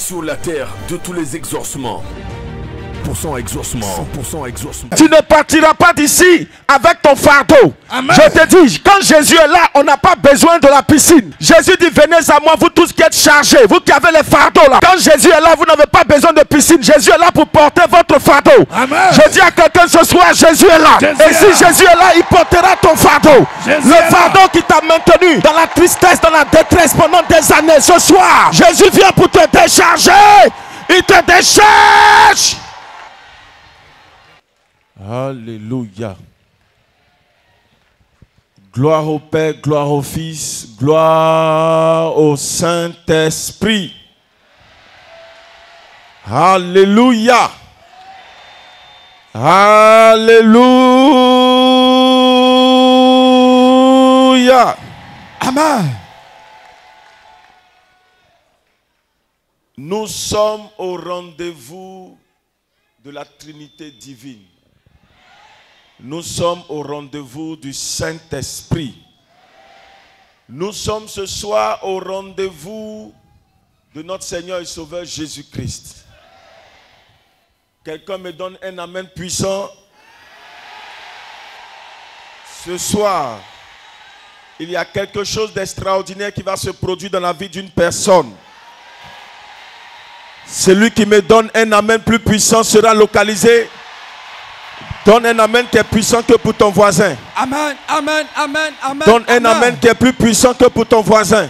sur la terre de tous les exaucements. 100% exaucement, 100% exaucement. Tu ne partiras pas d'ici avec ton fardeau. Amen. Je te dis, quand Jésus est là, on n'a pas besoin de la piscine. Jésus dit, venez à moi, vous tous qui êtes chargés, vous qui avez les fardeaux là. Quand Jésus est là, vous n'avez pas besoin de piscine. Jésus est là pour porter votre fardeau. Amen. Je dis à quelqu'un ce soir, Jésus est là. Et si Jésus est là, il portera ton fardeau. Le fardeau qui t'a maintenu dans la tristesse, dans la détresse pendant des années. Ce soir, Jésus vient pour te décharger. Il te décharge. Alléluia. Gloire au Père, gloire au Fils, gloire au Saint-Esprit. Alléluia. Alléluia. Amen. Nous sommes au rendez-vous de la Trinité divine. Nous sommes au rendez-vous du Saint-Esprit. Nous sommes ce soir au rendez-vous de notre Seigneur et Sauveur Jésus-Christ. Quelqu'un me donne un amen puissant. Ce soir, il y a quelque chose d'extraordinaire qui va se produire dans la vie d'une personne. Celui qui me donne un amen plus puissant sera localisé. Donne un amen qui est puissant que pour ton voisin. Amen, amen, amen, amen. Donne un amen qui est plus puissant que pour ton voisin.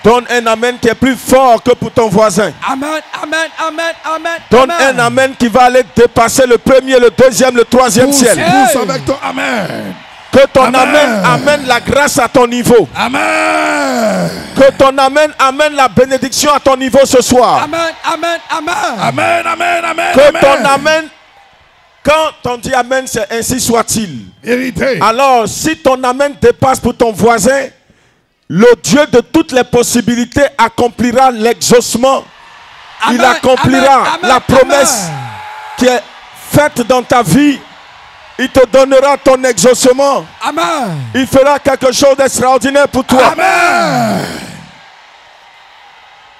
Donne un amen qui est plus fort que pour ton voisin. Amen, amen, amen, amen. Donne un amen qui va aller dépasser le premier, le deuxième, le troisième ciel. Pousse avec ton amen. Que ton amen amène la grâce à ton niveau. Amen. Que ton amen amène la bénédiction à ton niveau ce soir. Amen, amen, amen. Amen, amen, amen. Que ton amen... Quand on dit amen, c'est ainsi soit-il. Vérité. Alors, si ton amen dépasse pour ton voisin, le Dieu de toutes les possibilités accomplira l'exaucement. Il accomplira la promesse qui est faite dans ta vie. Il te donnera ton exaucement. Amen. Il fera quelque chose d'extraordinaire pour toi. Amen.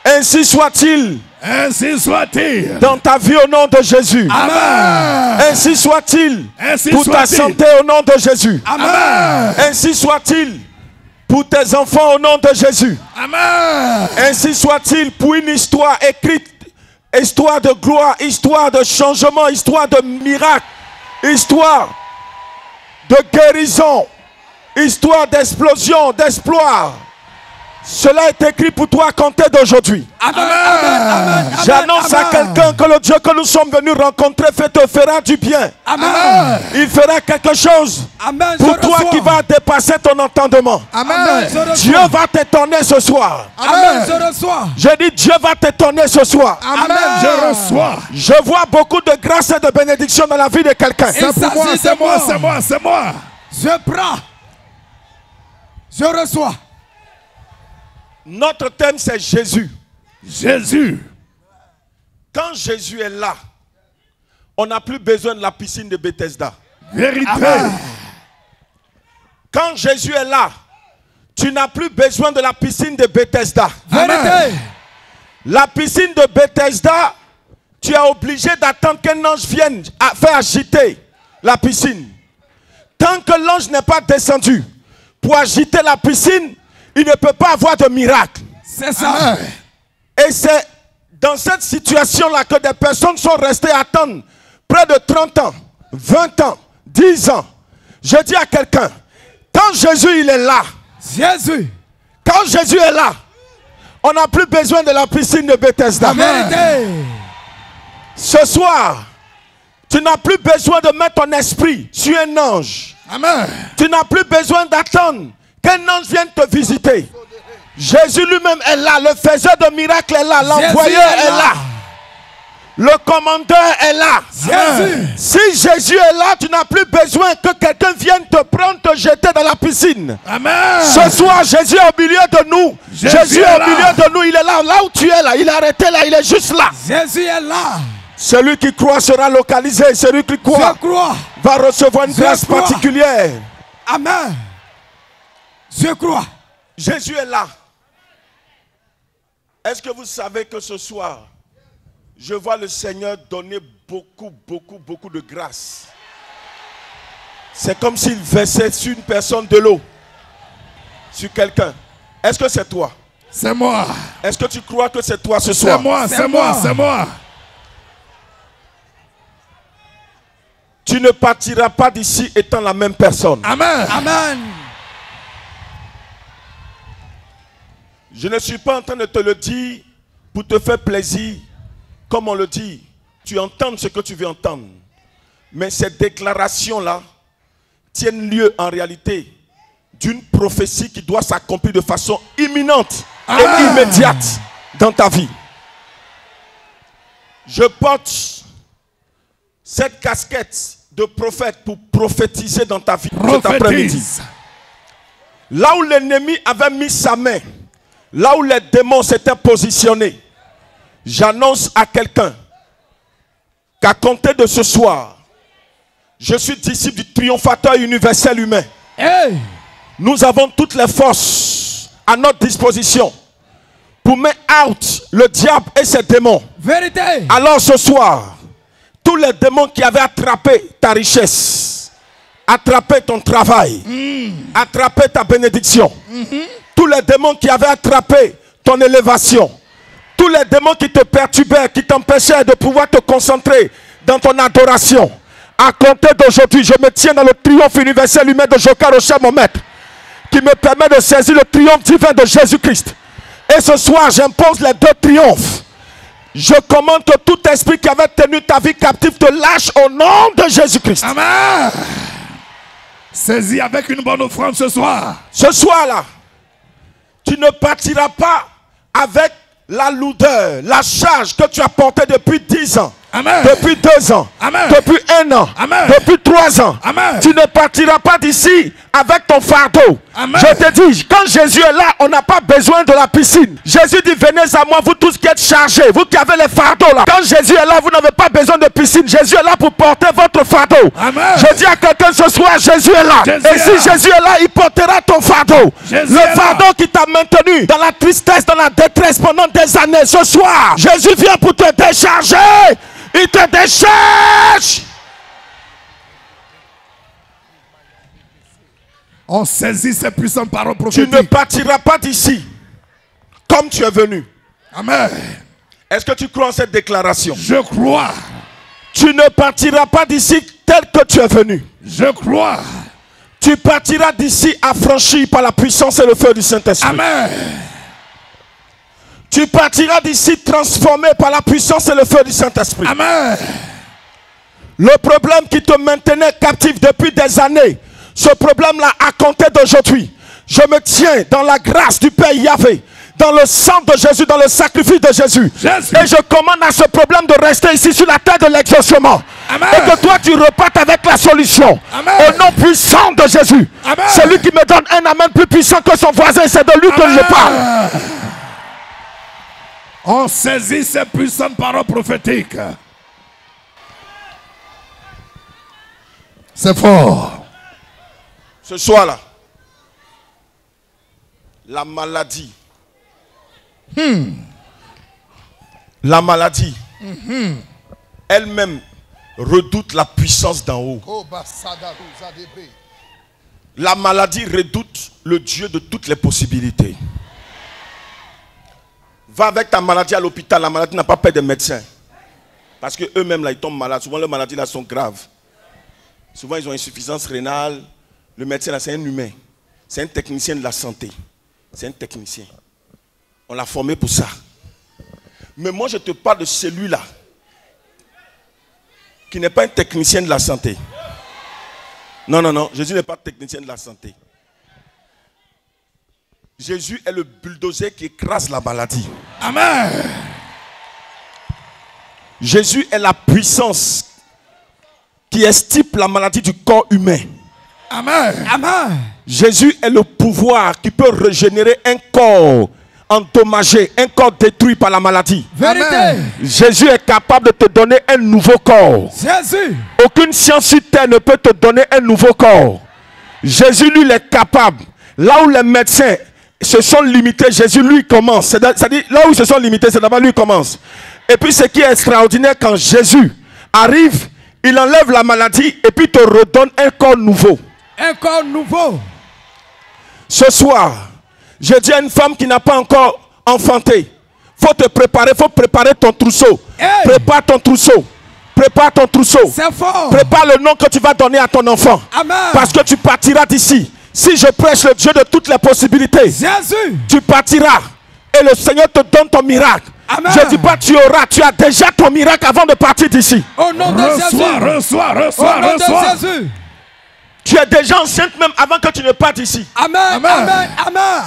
Ainsi soit-il. Ainsi soit-il. Dans ta vie au nom de Jésus. Amen. Ainsi soit-il. Ainsi pour ta santé au nom de Jésus. Amen. Ainsi soit-il pour tes enfants au nom de Jésus. Amen. Ainsi soit-il pour une histoire écrite. Histoire de gloire, histoire de changement, histoire de miracle, histoire de guérison, histoire d'explosion, d'espoir. Cela est écrit pour toi à compter d'aujourd'hui. J'annonce à quelqu'un que le Dieu que nous sommes venus rencontrer te fera du bien. Amen. Il fera quelque chose pour toi qui va dépasser ton entendement. Amen. Dieu va t'étonner ce soir. Amen. Je reçois. Je dis Dieu va t'étonner ce soir. Amen. Je reçois. Je vois beaucoup de grâce et de bénédiction dans la vie de quelqu'un. C'est pour moi, c'est moi, c'est moi, c'est moi. Je prends. Je reçois. Notre thème c'est Jésus. Jésus. Quand Jésus est là, on n'a plus besoin de la piscine de Bethesda. Vérité. Amen. Quand Jésus est là, tu n'as plus besoin de la piscine de Bethesda. Vérité. La piscine de Bethesda, tu es obligé d'attendre qu'un ange vienne faire agiter la piscine. Tant que l'ange n'est pas descendu pour agiter la piscine, il ne peut pas avoir de miracle. C'est ça. Et c'est dans cette situation-là que des personnes sont restées à attendre près de 30 ans, 20 ans, 10 ans. Je dis à quelqu'un, quand Jésus il est là, quand Jésus est là, on n'a plus besoin de la piscine de Bethesda. Ce soir, tu n'as plus besoin de mettre ton esprit sur un ange. Amen. Tu n'as plus besoin d'attendre qu'un ange vienne te visiter. Jésus lui-même est là. Le faiseur de miracles est là. L'envoyeur est là. Le commandeur est là. Si Jésus est là, tu n'as plus besoin que quelqu'un vienne te prendre, te jeter dans la piscine. Amen. Ce soir, Jésus est au milieu de nous. Jésus est au milieu de nous. Il est là. Là où tu es là. Il est arrêté là. Il est juste là. Jésus est là. Celui qui croit sera localisé. Celui qui croit va recevoir une grâce particulière. Amen. Je crois. Jésus est là. Est-ce que vous savez que ce soir, je vois le Seigneur donner beaucoup de grâce. C'est comme s'il versait sur une personne de l'eau, sur quelqu'un. Est-ce que c'est toi? C'est moi. Est-ce que tu crois que c'est toi ce soir? C'est moi. Tu ne partiras pas d'ici étant la même personne. Amen. Je ne suis pas en train de te le dire pour te faire plaisir, comme on le dit. Tu entends ce que tu veux entendre. Mais ces déclarations-là tiennent lieu en réalité d'une prophétie qui doit s'accomplir de façon imminente et immédiate dans ta vie. Je porte cette casquette de prophète pour prophétiser dans ta vie cet après-midi. Là où l'ennemi avait mis sa main, là où les démons s'étaient positionnés, j'annonce à quelqu'un qu'à compter de ce soir, je suis disciple du triomphateur universel humain. Nous avons toutes les forces à notre disposition pour mettre out le diable et ses démons. Vérité. Alors ce soir, tous les démons qui avaient attrapé ta richesse, attrapé ton travail, attrapé ta bénédiction, tous les démons qui avaient attrapé ton élévation, tous les démons qui te perturbaient, qui t'empêchaient de pouvoir te concentrer dans ton adoration, à compter d'aujourd'hui, je me tiens dans le triomphe universel humain de Joka Rocher, mon maître, qui me permet de saisir le triomphe divin de Jésus-Christ. Et ce soir, j'impose les deux triomphes. Je commande que tout esprit qui avait tenu ta vie captive te lâche au nom de Jésus-Christ. Amen. Saisis avec une bonne offrande ce soir. Ce soir-là, tu ne partiras pas avec la lourdeur, la charge que tu as portée depuis 10 ans. Amen. Depuis 2 ans. Amen. Depuis 1 an. Amen. Depuis 3 ans. Amen. Tu ne partiras pas d'ici avec ton fardeau. Amen. Je te dis, quand Jésus est là, on n'a pas besoin de la piscine. Jésus dit, venez à moi, vous tous qui êtes chargés, vous qui avez les fardeaux là. Quand Jésus est là, vous n'avez pas besoin de piscine. Jésus est là pour porter votre fardeau. Amen. Je dis à quelqu'un ce soir, Jésus est là. Et si Jésus est là, il portera ton fardeau. Le fardeau qui t'a maintenu dans la tristesse, dans la détresse pendant des années. Ce soir, Jésus vient pour te décharger. Il te décharge. On saisit ces puissantes paroles prophétiques. Tu ne partiras pas d'ici comme tu es venu. Amen. Est-ce que tu crois en cette déclaration? Je crois. Tu ne partiras pas d'ici tel que tu es venu. Je crois. Tu partiras d'ici affranchi par la puissance et le feu du Saint-Esprit. Amen. Tu partiras d'ici transformé par la puissance et le feu du Saint-Esprit. Amen. Le problème qui te maintenait captif depuis des années, ce problème-là, à compter d'aujourd'hui, je me tiens dans la grâce du Père Yahvé, dans le sang de Jésus, dans le sacrifice de Jésus. Et je commande à ce problème de rester ici sur la terre de l'exaucement. Et que toi tu repartes avec la solution. Amen. Au nom puissant de Jésus. Amen. Celui qui me donne un amen plus puissant que son voisin, c'est de lui que je parle. On saisit ces puissantes paroles prophétiques. C'est fort. Ce soir-là, la maladie, elle-même redoute la puissance d'en haut. La maladie redoute le Dieu de toutes les possibilités. Va avec ta maladie à l'hôpital, la maladie n'a pas peur des médecins. Parce qu'eux-mêmes, là, ils tombent malades. Souvent, leurs maladies, là, sont graves. Souvent, ils ont insuffisance rénale. Le médecin, là, c'est un humain. C'est un technicien de la santé. C'est un technicien. On l'a formé pour ça. Mais moi, je te parle de celui-là qui n'est pas un technicien de la santé. Non, non, non. Jésus n'est pas technicien de la santé. Jésus est le bulldozer qui écrase la maladie. Amen. Jésus est la puissance qui extirpe la maladie du corps humain. Amen. Amen. Jésus est le pouvoir qui peut régénérer un corps endommagé, un corps détruit par la maladie. Vérité. Jésus est capable de te donner un nouveau corps. Jésus. Aucune science sur terre ne peut te donner un nouveau corps. Jésus, lui, il est capable. Là où les médecins se sont limités, Jésus lui commence. C'est-à-dire, là où ils se sont limités, c'est d'abord lui commence. Et puis ce qui est extraordinaire, quand Jésus arrive, il enlève la maladie et puis te redonne un corps nouveau. Un corps nouveau. Ce soir, je dis à une femme qui n'a pas encore enfanté, faut te préparer, faut préparer ton trousseau. Hey. Prépare ton trousseau. Prépare ton trousseau. C'est fort. Prépare le nom que tu vas donner à ton enfant. Amen. Parce que tu partiras d'ici. Si je prêche le Dieu de toutes les possibilités, Jésus, tu partiras et le Seigneur te donne ton miracle. Amen. Je ne dis pas tu auras, tu as déjà ton miracle avant de partir d'ici. Au nom de Jésus. Reçois. Au nom de Jésus. Tu es déjà enceinte même avant que tu ne partes d'ici. Amen. Amen. Amen. Amen.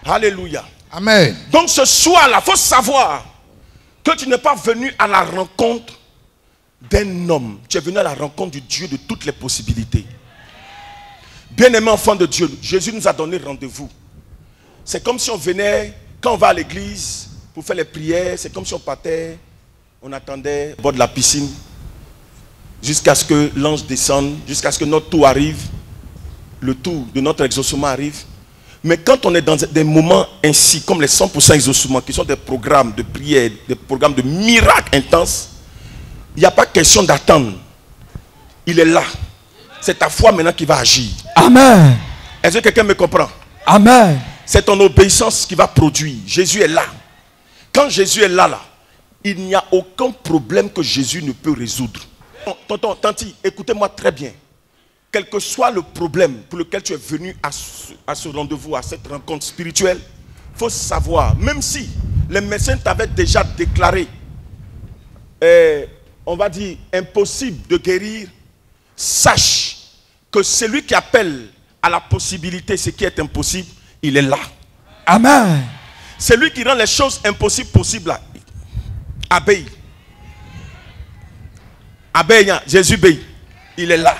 Alléluia. Amen. Donc ce soir-là, il faut savoir que tu n'es pas venu à la rencontre d'un homme. Tu es venu à la rencontre du Dieu de toutes les possibilités. Bien-aimé enfant de Dieu, Jésus nous a donné rendez-vous. C'est comme si on venait, quand on va à l'église pour faire les prières, c'est comme si on partait, on attendait au bord de la piscine jusqu'à ce que l'ange descende, jusqu'à ce que notre tour arrive, le tour de notre exaucement arrive. Mais quand on est dans des moments ainsi, comme les 100% exaucement, qui sont des programmes de prière, des programmes de miracles intenses, il n'y a pas question d'attendre. Il est là. C'est ta foi maintenant qui va agir. Amen. Est-ce que quelqu'un me comprend? Amen. C'est ton obéissance qui va produire. Jésus est là. Quand Jésus est là, il n'y a aucun problème que Jésus ne peut résoudre. Tonton, tanti, écoutez-moi très bien. Quel que soit le problème pour lequel tu es venu à ce rendez-vous, à cette rencontre spirituelle, il faut savoir, même si les médecins t'avaient déjà déclaré, on va dire, impossible de guérir, sache que celui qui appelle à la possibilité ce qui est impossible, il est là. Amen. C'est lui qui rend les choses impossibles possibles là. Abey. Abey, Jésus Bey. Il est là.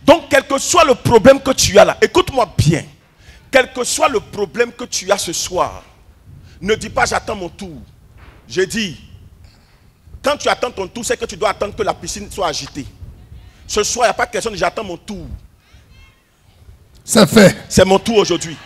Donc, quel que soit le problème que tu as là, écoute-moi bien. Quel que soit le problème que tu as ce soir, ne dis pas j'attends mon tour. Je dis, quand tu attends ton tour, c'est que tu dois attendre que la piscine soit agitée. Ce soir, il n'y a pas question de j'attends mon tour. C'est fait. C'est mon tour aujourd'hui.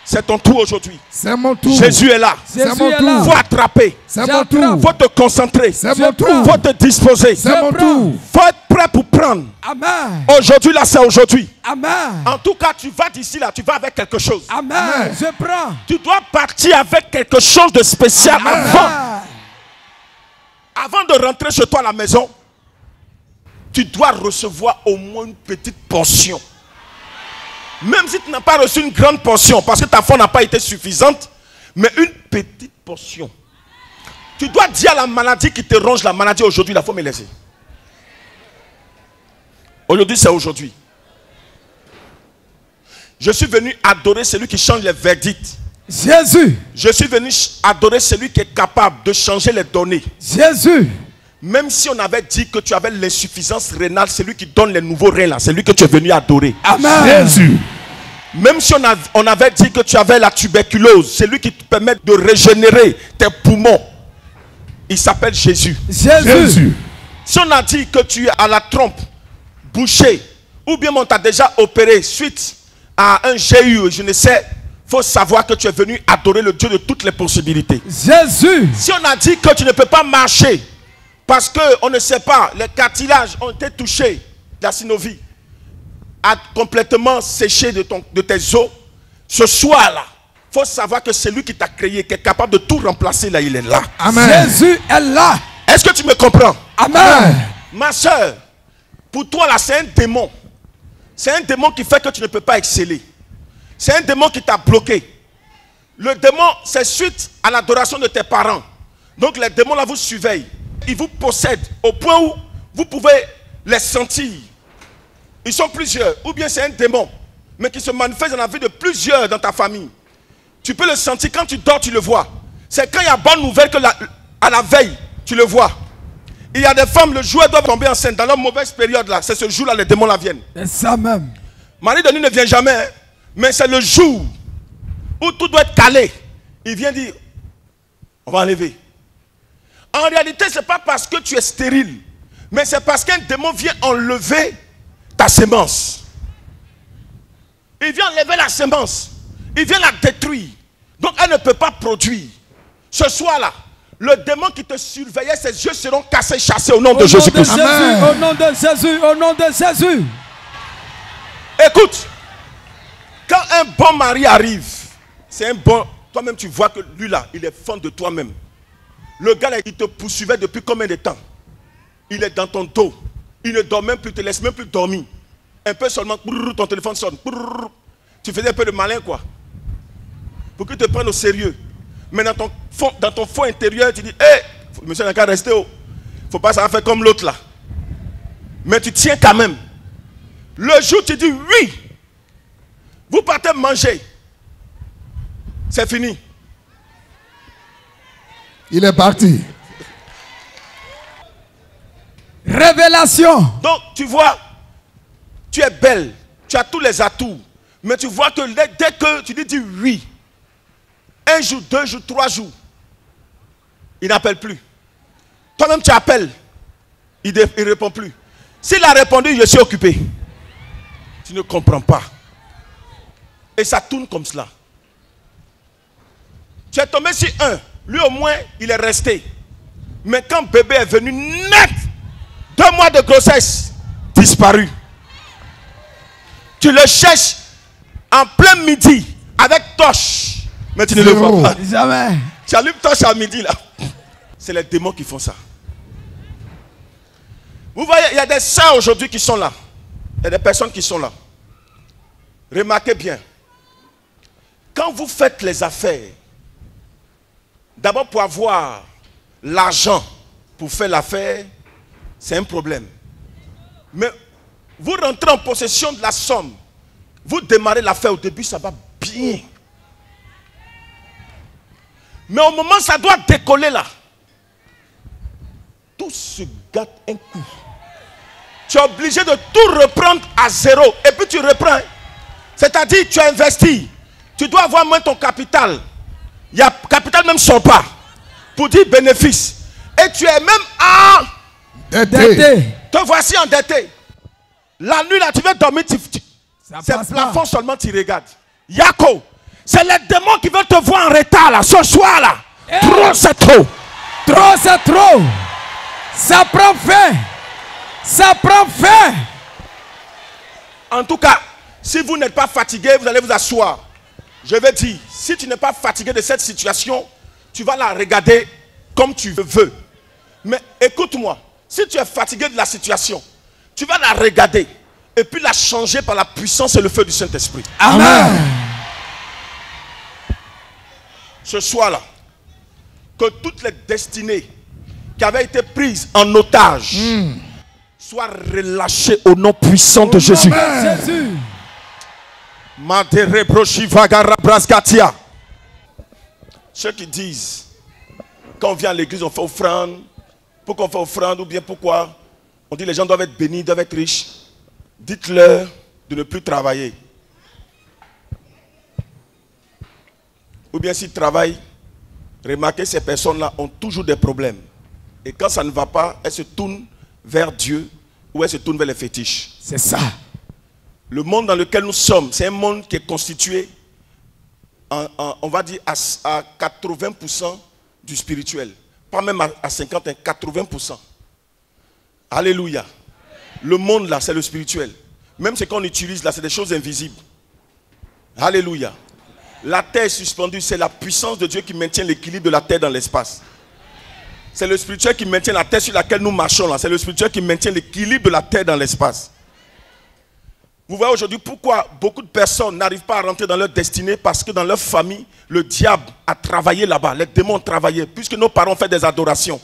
C'est ton tour aujourd'hui. C'est mon tour. Jésus est là. Jésus mon est tour. là. Il faut attraper. C'est mon tour. Il faut te concentrer. C'est Je mon tour. prends. Il faut te disposer. C'est mon prends. tour. Il faut être prêt pour prendre. Amen. Aujourd'hui, là, c'est aujourd'hui. Amen. En tout cas, tu vas d'ici là, tu vas avec quelque chose. Amen. Amen. Je prends. Tu dois partir avec quelque chose de spécial Amen. avant de rentrer chez toi à la maison. Tu dois recevoir au moins une petite portion. Même si tu n'as pas reçu une grande portion, parce que ta foi n'a pas été suffisante, mais une petite portion. Tu dois dire à la maladie qui te ronge, la maladie aujourd'hui, il faut me laisser. Aujourd'hui, c'est aujourd'hui. Je suis venu adorer celui qui change les verdicts. Jésus. Je suis venu adorer celui qui est capable de changer les données. Jésus. Même si on avait dit que tu avais l'insuffisance rénale, c'est lui qui donne les nouveaux reins là, c'est lui que tu es venu adorer. Amen. Jésus. Même si on avait dit que tu avais la tuberculose, c'est lui qui te permet de régénérer tes poumons. Il s'appelle Jésus. Jésus. Si on a dit que tu es à la trompe, bouché, ou bien on t'a déjà opéré suite à un GU, je ne sais, il faut savoir que tu es venu adorer le Dieu de toutes les possibilités. Jésus. Si on a dit que tu ne peux pas marcher, parce qu'on ne sait pas, les cartilages ont été touchés, la synovie a complètement séché de tes os, ce soir-là, il faut savoir que c'est lui qui t'a créé, qui est capable de tout remplacer là, il est là. Amen. Jésus est là. Est-ce que tu me comprends? Amen. Ma soeur, pour toi là, c'est un démon. C'est un démon qui fait que tu ne peux pas exceller. C'est un démon qui t'a bloqué. Le démon, c'est suite à l'adoration de tes parents. Donc les démons là vous surveillent. Ils vous possèdent au point où vous pouvez les sentir. Ils sont plusieurs. Ou bien c'est un démon, mais qui se manifeste dans la vie de plusieurs dans ta famille. Tu peux le sentir quand tu dors, tu le vois. C'est quand il y a bonne nouvelle que à la veille, tu le vois. Il y a des femmes, le jour elles doivent tomber enceinte. Dans leur mauvaise période là, c'est ce jour-là les démons là viennent. C'est ça même. Marie de nuit ne vient jamais, hein, mais c'est le jour où tout doit être calé. Il vient dire, on va enlever. En réalité, ce n'est pas parce que tu es stérile, mais c'est parce qu'un démon vient enlever ta sémence. Il vient enlever la semence. Il vient la détruire. Donc elle ne peut pas produire. Ce soir-là, le démon qui te surveillait, ses yeux seront cassés, chassés au nom de Jésus-Christ. Au nom de Jésus, au nom de Jésus. Écoute, quand un bon mari arrive, c'est un bon... Toi-même, tu vois que lui là, il est fan de toi-même. Le gars là, il te poursuivait depuis combien de temps? Il est dans ton dos. Il ne dort même plus, te laisse même plus dormir. Un peu seulement, ton téléphone sonne. Tu faisais un peu de malin, quoi. Pour qu'il te prenne au sérieux. Mais dans ton fond intérieur, tu dis, hé, monsieur n'a qu'à rester haut. Il ne faut pas ça faire comme l'autre là. Mais tu tiens quand même. Le jour, tu dis oui. Vous partez manger. C'est fini. Il est parti. Révélation. Donc, tu vois, tu es belle. Tu as tous les atouts. Mais tu vois que dès que tu dis oui, 1 jour, 2 jours, 3 jours, il n'appelle plus. Toi-même, tu appelles. Il ne répond plus. S'il a répondu, je suis occupé. Tu ne comprends pas. Et ça tourne comme cela. Tu es tombé sur un. Lui au moins, il est resté. Mais quand bébé est venu net, 2 mois de grossesse, disparu. Tu le cherches en plein midi avec torche. Mais tu ne le vois pas. Jamais. Tu allumes torche à midi là. C'est les démons qui font ça. Vous voyez, il y a des saints aujourd'hui qui sont là. Il y a des personnes qui sont là. Remarquez bien. Quand vous faites les affaires, d'abord pour avoir l'argent pour faire l'affaire, c'est un problème. Mais vous rentrez en possession de la somme. Vous démarrez l'affaire au début, ça va bien. Mais au moment où ça doit décoller là, tout se gâte un coup. Tu es obligé de tout reprendre à zéro. Et puis tu reprends. C'est-à-dire tu as investi. Tu dois avoir moins ton capital. Il y a capital même sort pas. Pour dire bénéfice. Et tu es même endetté. Te voici endetté. La nuit là, tu veux dormir. C'est le plafond seulement tu regardes. Yako. C'est les démons qui veulent te voir en retard là. Ce soir là. Trop c'est trop. Trop c'est trop. Ça prend fin. Ça prend fin. En tout cas, si vous n'êtes pas fatigué, vous allez vous asseoir. Je vais dire, si tu n'es pas fatigué de cette situation, tu vas la regarder comme tu veux. Mais écoute-moi, si tu es fatigué de la situation, tu vas la regarder et puis la changer par la puissance et le feu du Saint-Esprit. Amen. Ce soir-là, que toutes les destinées qui avaient été prises en otage soient relâchées au nom puissant de Jésus. Jésus. Ceux qui disent, quand on vient à l'église, on fait offrande. Pourquoi on fait offrande ou bien pourquoi on dit les gens doivent être bénis, doivent être riches. Dites-leur de ne plus travailler. Ou bien s'ils travaillent, remarquez ces personnes-là ont toujours des problèmes. Et quand ça ne va pas, elles se tournent vers Dieu ou elles se tournent vers les fétiches. C'est ça. Le monde dans lequel nous sommes, c'est un monde qui est constitué, on va dire, à 80% du spirituel. Pas même à 50, 80%. Alléluia. Le monde là, c'est le spirituel. Même ce qu'on utilise là, c'est des choses invisibles. Alléluia. La terre est suspendue, c'est la puissance de Dieu qui maintient l'équilibre de la terre dans l'espace. C'est le spirituel qui maintient la terre sur laquelle nous marchons là. C'est le spirituel qui maintient l'équilibre de la terre dans l'espace. Vous voyez aujourd'hui pourquoi beaucoup de personnes n'arrivent pas à rentrer dans leur destinée, parce que dans leur famille, le diable a travaillé là-bas, les démons ont travaillé, puisque nos parents ont fait des adorations.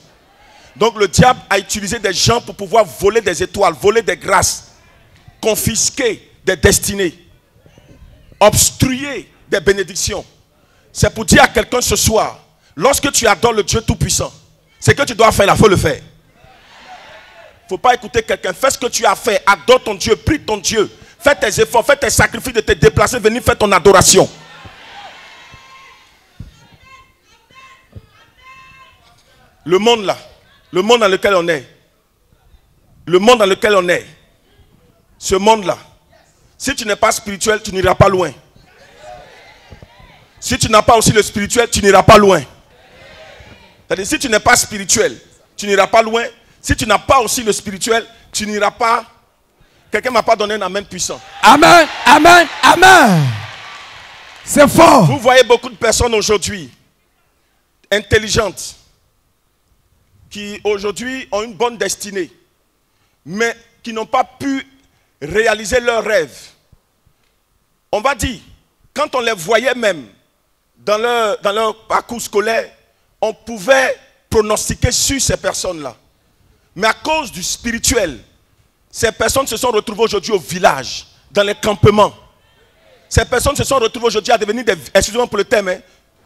Donc le diable a utilisé des gens pour pouvoir voler des étoiles, voler des grâces, confisquer des destinées, obstruer des bénédictions. C'est pour dire à quelqu'un ce soir, lorsque tu adores le Dieu Tout-Puissant, ce que tu dois faire, il faut le faire. Il ne faut pas écouter quelqu'un, fais ce que tu as fait, adore ton Dieu, prie ton Dieu. Fais tes efforts, fais tes sacrifices de te déplacer, venir faire ton adoration. Le monde là, le monde dans lequel on est, le monde dans lequel on est, ce monde là, Si tu n'es pas spirituel, tu n'iras pas loin. Si tu n'as pas aussi le spirituel, tu n'iras pas loin. C'est-à-dire, si tu n'es pas spirituel, tu n'iras pas loin. Si tu n'as pas aussi le spirituel, tu n'iras pas. Quelqu'un ne m'a pas donné un amen puissant. Amen, amen, amen. C'est fort. Vous voyez beaucoup de personnes aujourd'hui, intelligentes, qui aujourd'hui ont une bonne destinée, mais qui n'ont pas pu réaliser leurs rêves. On va dire, quand on les voyait même dans leur parcours scolaire, on pouvait pronostiquer sur ces personnes-là. Mais à cause du spirituel, ces personnes se sont retrouvées aujourd'hui au village, dans les campements. Ces personnes se sont retrouvées aujourd'hui à devenir des... Excusez-moi pour le terme, hein,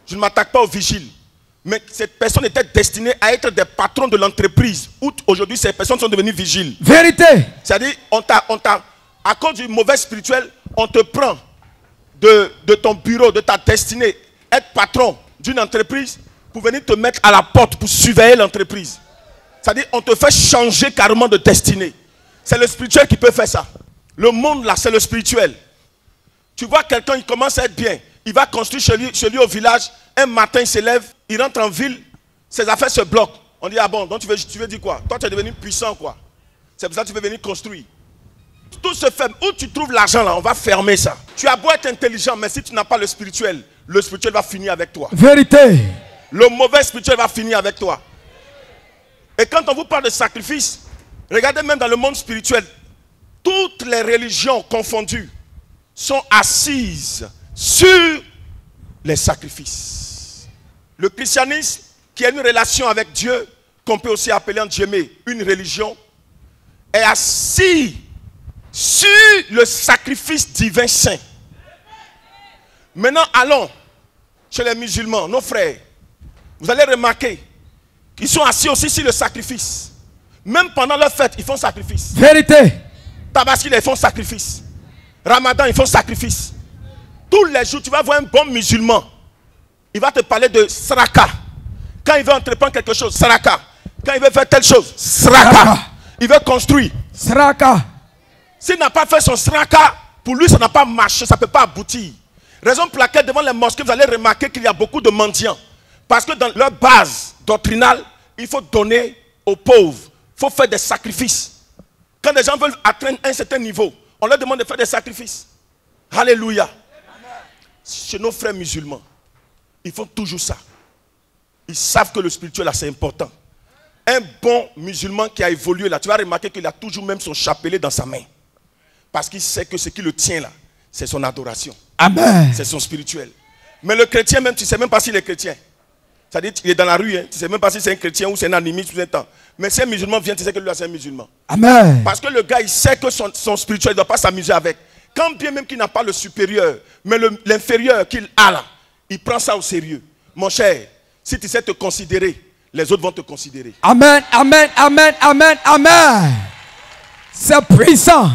je ne m'attaque pas aux vigiles. Mais ces personnes étaient destinées à être des patrons de l'entreprise. Où aujourd'hui, ces personnes sont devenues vigiles. Vérité. C'est-à-dire, à cause du mauvais spirituel, on te prend de ton bureau, de ta destinée, être patron d'une entreprise pour venir te mettre à la porte pour surveiller l'entreprise. C'est-à-dire, on te fait changer carrément de destinée. C'est le spirituel qui peut faire ça. Le monde là, c'est le spirituel. Tu vois quelqu'un, il commence à être bien. Il va construire chez lui au village. Un matin, il se lève, il rentre en ville. Ses affaires se bloquent. On dit, ah bon, donc tu veux dire quoi? Toi, tu es devenu puissant, quoi. C'est pour ça que tu veux venir construire. Tout se fait. Où tu trouves l'argent là, on va fermer ça. Tu as beau être intelligent, mais si tu n'as pas le spirituel va finir avec toi. Vérité. Le mauvais spirituel va finir avec toi. Et quand on vous parle de sacrifice, regardez même dans le monde spirituel, toutes les religions confondues sont assises sur les sacrifices. Le christianisme, qui a une relation avec Dieu, qu'on peut aussi appeler en Djemé une religion, est assis sur le sacrifice divin saint. Maintenant, allons chez les musulmans, nos frères. Vous allez remarquer qu'ils sont assis aussi sur le sacrifice. Même pendant leur fête, ils font sacrifice. Vérité. Tabaski, ils font sacrifice. Ramadan, ils font sacrifice. Tous les jours, tu vas voir un bon musulman. Il va te parler de Sraka. Quand il veut entreprendre quelque chose, Sraka. Quand il veut faire telle chose, Sraka. Il veut construire. Sraka. S'il n'a pas fait son Sraka, pour lui, ça n'a pas marché, ça ne peut pas aboutir. Raison pour laquelle, devant les mosquées, vous allez remarquer qu'il y a beaucoup de mendiants. Parce que dans leur base doctrinale, il faut donner aux pauvres. Il faut faire des sacrifices. Quand les gens veulent atteindre un certain niveau, on leur demande de faire des sacrifices. Alléluia. Chez nos frères musulmans, ils font toujours ça. Ils savent que le spirituel, là, c'est important. Un bon musulman qui a évolué, là, tu vas remarquer qu'il a toujours même son chapelet dans sa main. Parce qu'il sait que ce qui le tient, là, c'est son adoration. Amen. C'est son spirituel. Mais le chrétien, même, tu ne sais même pas s'il est chrétien. C'est-à-dire qu'il est dans la rue, hein. Tu ne sais même pas si c'est un chrétien ou c'est un animiste ou un temps. Mais si un musulman vient, tu sais que lui, c'est un musulman. Amen. Parce que le gars, il sait que son spirituel, il ne doit pas s'amuser avec. Quand bien même qu'il n'a pas le supérieur, mais l'inférieur qu'il a là, il prend ça au sérieux. Mon cher, si tu sais te considérer, les autres vont te considérer. Amen, amen, amen, amen, amen. C'est puissant.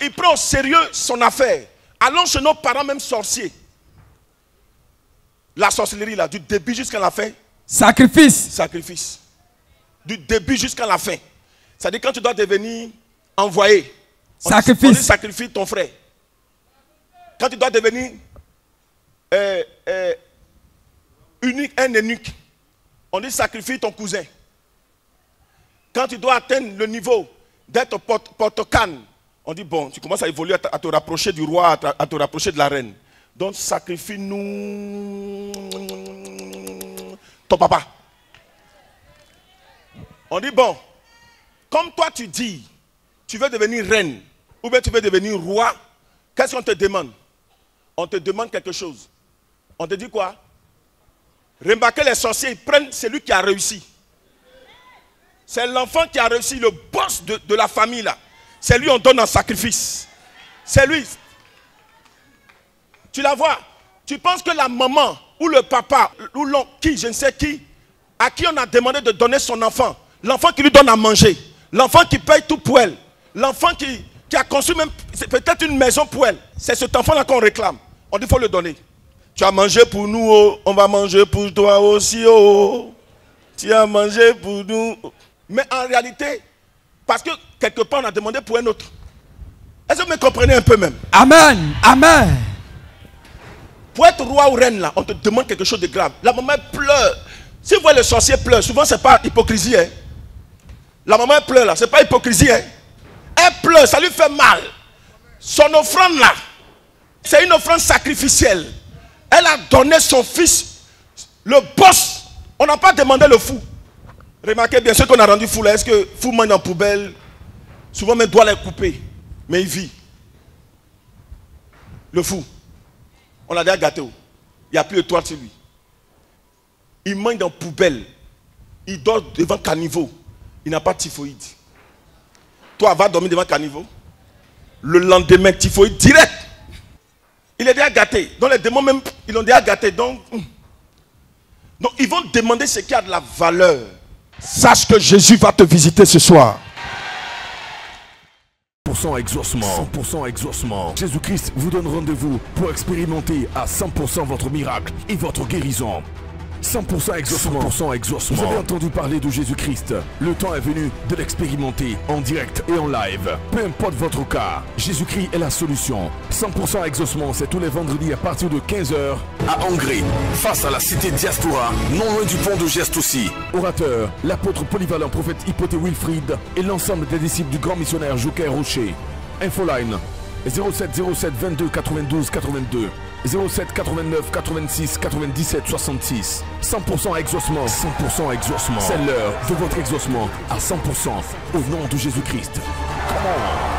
Il prend au sérieux son affaire. Allons chez nos parents, même sorciers. La sorcellerie, là, du début jusqu'à la fin. Sacrifice. Sacrifice. Du début jusqu'à la fin. C'est-à-dire quand tu dois devenir envoyé. Sacrifice. On dit sacrifie ton frère. Quand tu dois devenir un eunuque, on dit sacrifie ton cousin. Quand tu dois atteindre le niveau d'être porte-canne, on dit bon, tu commences à évoluer, à te rapprocher du roi, à te rapprocher de la reine. Donc sacrifie-nous ton papa. On dit bon, comme toi tu dis, tu veux devenir reine, ou bien tu veux devenir roi, qu'est-ce qu'on te demande? On te demande quelque chose. On te dit quoi? Remarquez, les sorciers, ils prennent celui qui a réussi. C'est l'enfant qui a réussi, le boss de la famille là. C'est lui on donne en sacrifice. C'est lui. Tu la vois? Tu penses que la maman ou le papa ou l'oncle, qui, je ne sais qui, à qui on a demandé de donner son enfant, l'enfant qui lui donne à manger, l'enfant qui paye tout pour elle, l'enfant qui a construit même peut-être une maison pour elle, c'est cet enfant-là qu'on réclame. On dit qu'il faut le donner. Tu as mangé pour nous, oh, on va manger pour toi aussi. Oh. Tu as mangé pour nous. Mais en réalité, parce que quelque part on a demandé pour un autre. Est-ce que vous me comprenez un peu même? Amen. Amen. Pour être roi ou reine, là, on te demande quelque chose de grave. La maman pleure. Si vous voyez le sorcier pleure, souvent c'est pas hypocrisie. Hein? La maman pleure là, c'est pas hypocrisie. Hein? Elle pleure, ça lui fait mal. Son offrande là, c'est une offrande sacrificielle. Elle a donné son fils, le boss. On n'a pas demandé le fou. Remarquez bien, ce qu'on a rendu fou là, est-ce que fou mange en poubelle? Souvent, mes doigts les couper. Mais il vit. Le fou. On l'a déjà gâté. Il n'y a plus de toile sur lui. Il mange dans poubelle. Il dort devant caniveau. Il n'a pas de typhoïde. Toi, va dormir devant caniveau. Le lendemain, typhoïde direct. Il est déjà gâté. Donc les démons même, ils l'ont déjà gâté. Donc ils vont demander ce qui a de la valeur. Sache que Jésus va te visiter ce soir. 100% exaucement, 100% exaucement. Jésus-Christ vous donne rendez-vous pour expérimenter à 100% votre miracle et votre guérison. 100% exaucement, 100% exaucement. Vous avez entendu parler de Jésus-Christ. Le temps est venu de l'expérimenter en direct et en live. Peu importe votre cas, Jésus-Christ est la solution. 100% exaucement, c'est tous les vendredis à partir de 15 h à Angers, face à la cité Diaspora, non loin du pont de Geste aussi. Orateur, l'apôtre polyvalent prophète Hypothé Wilfrid et l'ensemble des disciples du grand missionnaire Joker Rocher. Infoline 07 07 22 92 82. 07 89 86 97 66. 100% exaucement, 100% exaucement. C'est l'heure de votre exaucement à 100% au nom de Jésus-Christ. Come on.